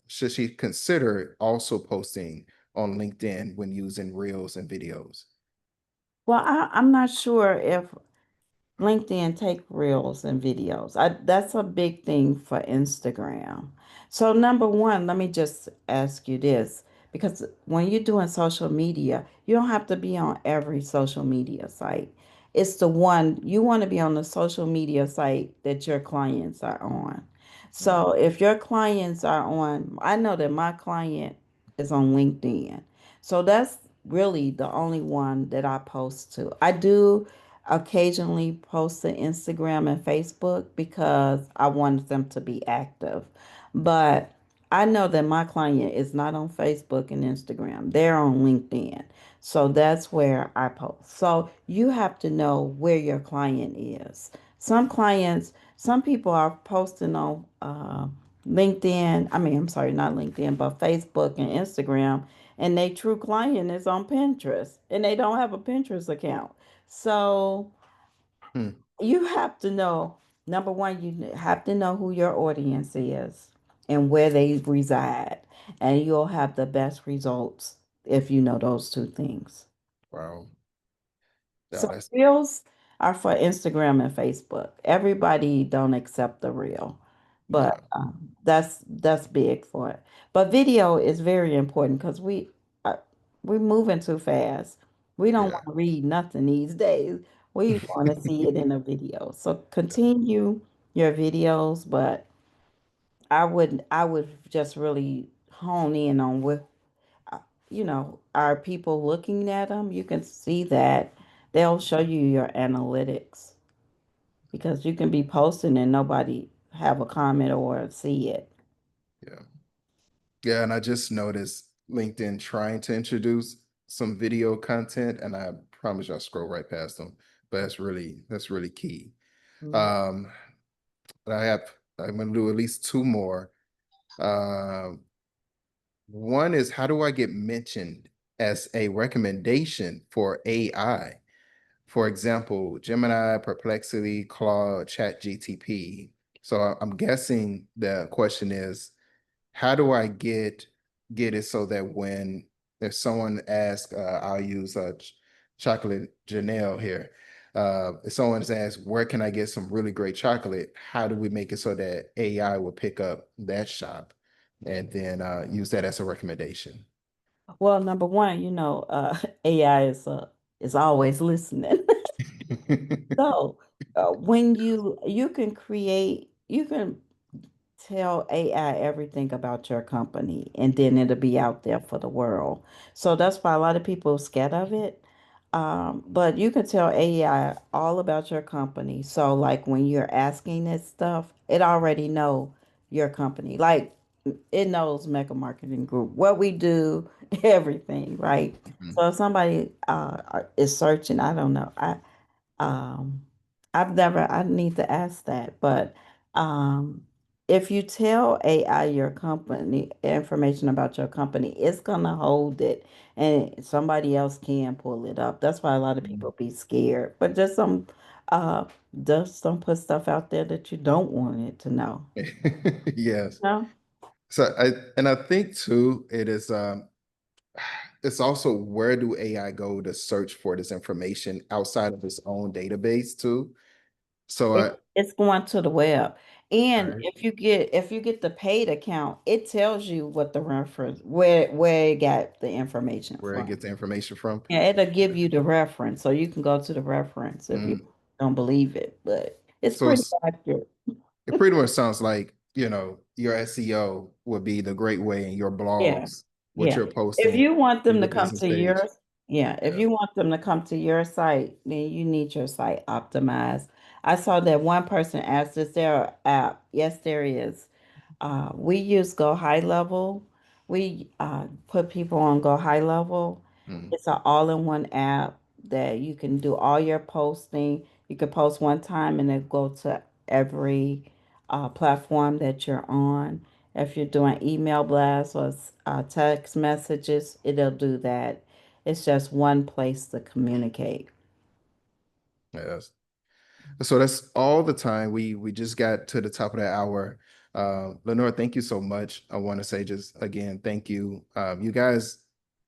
she consider also posting on LinkedIn when using reels and videos? Well, I'm not sure if LinkedIn take reels and videos. That's a big thing for Instagram. So number one, let me just ask you this, because when you're doing social media, you don't have to be on every social media site. It's the one you want to be on the social media site that your clients are on. Mm, So if your clients are on, I know that my client is on LinkedIn. So that's really the only one that I post to. I do occasionally post to Instagram and Facebook because I want them to be active. But I know that my client is not on Facebook and Instagram. They're on LinkedIn. So that's where I post. So you have to know where your client is. Some people are posting on LinkedIn. I mean, I'm sorry, not LinkedIn, but Facebook and Instagram. And their true client is on Pinterest and they don't have a Pinterest account. So mm, you have to know, number one, you have to know who your audience is and where they reside. And you'll have the best results if you know those two things. wow. Yeah, So that's reels are for Instagram and Facebook. Everybody don't accept the reel, yeah, but that's big for it. But video is very important because we're moving too fast. We don't yeah, want to read nothing these days. We want to see it in a video. So continue your videos, but I would just really hone in on uh, are people looking at them? You can see that they'll show you your analytics because you can be posting and nobody have a comment or see it. yeah. Yeah, and I just noticed LinkedIn trying to introduce some video content, and I promise you I'll scroll right past them. But that's really key. Mhm. Um, but I'm gonna do at least two more. One is how do I get mentioned as a recommendation for AI? For example, Gemini, Perplexity, Claude, ChatGTP. So I'm guessing the question is, how do I get it so that when if someone asks, I'll use chocolate Janelle here. If someone's asked, where can I get some really great chocolate? How do we make it so that AI will pick up that shop and then use that as a recommendation? Well, number one, AI is always listening. So when you can tell AI everything about your company, and then it'll be out there for the world. So that's why a lot of people are scared of it. But you can tell AI all about your company. So like when you're asking it stuff, it already know your company. Like it knows MECCA Marketing Group, what we do, everything, right? Mhm. So if somebody is searching, I don't know. Um, I need to ask that, but um, if you tell AI your company information about your company, it's gonna hold it, and somebody else can pull it up. That's why a lot of people be scared. But uh, just don't put stuff out there that you don't want it to know. Yes. No. So I think too, it's also where do AI go to search for this information outside of its own database too? So It's going to the web. And right, if you get the paid account, it tells you what the reference where it got the information where it from. gets the information from. Yeah, it'll give you the reference, so you can go to the reference if you Mm. don't believe it. But it's So pretty accurate. it pretty much sounds like, your SEO would be the great way in your Yeah. blogs, what Yeah. you're If posting you want in them to your come business to page. yours, yeah, if Yeah. you want them to come to your site, then you need your site optimized. I saw that one person asked, is there an app? Yes, there is. We use Go High Level. We put people on Go High Level. Mhm. It's an all-in-one app that you can do all your posting. You can post one time and it go to every platform that you're on. If you're doing email blasts or text messages, it'll do that. It's just one place to communicate. Yes. So that's all the time. We just got to the top of the hour. Lenore, thank you so much. I want to say just again, thank you. You guys,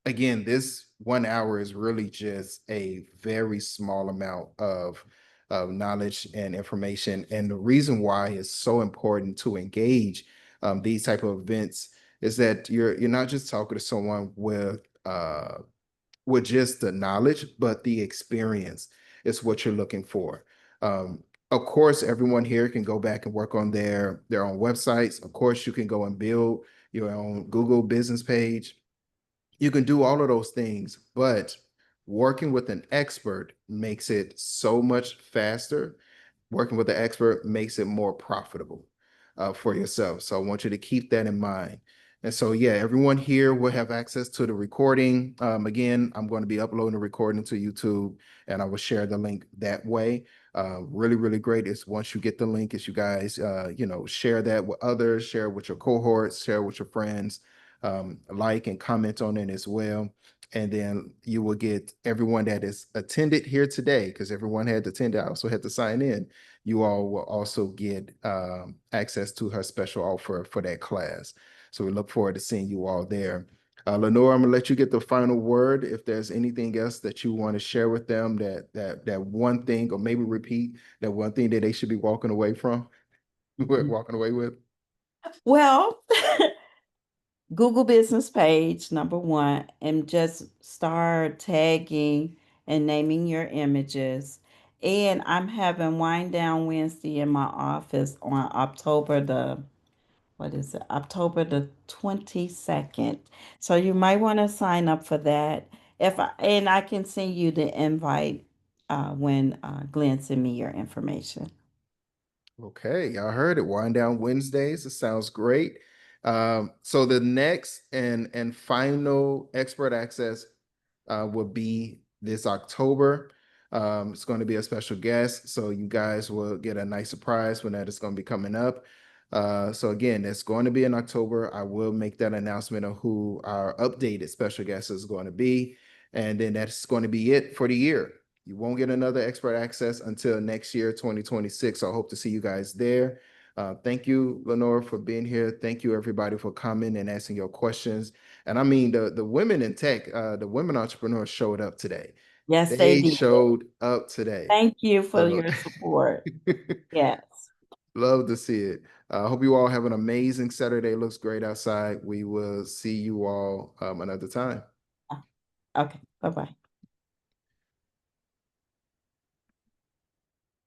again, this 1 hour is really just a very small amount of knowledge and information. And the reason why it's so important to engage these type of events is that you're not just talking to someone with just the knowledge, but the experience is what you're looking for. Of course, everyone here can go back and work on their own websites. Of course, you can go and build your own Google business page. You can do all of those things, but working with an expert makes it so much faster. Working with an expert makes it more profitable for yourself. So I want you to keep that in mind. And so, yeah, everyone here will have access to the recording. Again, I'm going to be uploading the recording to YouTube, and I will share the link that way. Really, really great is once you get the link, is you guys, share that with others, share it with your cohorts, share it with your friends, like and comment on it as well. And then you will get everyone that is attended here today, because everyone had attended. I also had to sign in. You all will also get access to her special offer for that class. So we look forward to seeing you all there. Lenore, I'm gonna let you get the final word. If there's anything else that you want to share with them, that one thing, or maybe repeat that one thing that they should be walking away from, walking away with. Well, Google business page, number one, and just start tagging and naming your images. And I'm having Wind Down Wednesday in my office on October the, what is it? October the 22nd. So you might want to sign up for that. And I can send you the invite when Glenn send me your information. Okay, y'all heard it. Wind down Wednesdays. It sounds great. So the next and final expert access will be this October. It's going to be a special guest, so you guys will get a nice surprise when that is going to be coming up. So again, it's going to be in October. I will make that announcement of who our updated special guest is going to be, and then that's going to be it for the year. You won't get another expert access until next year, 2026. So I hope to see you guys there. Thank you, Lenora, for being here. Thank you, everybody, for coming and asking your questions. And I mean, the women in tech, the women entrepreneurs showed up today. Yes, they They did. showed up today. Thank you for So your support. Yes. love to see it. I hope you all have an amazing Saturday. Looks great outside. We will see you all another time. Okay. Bye-bye.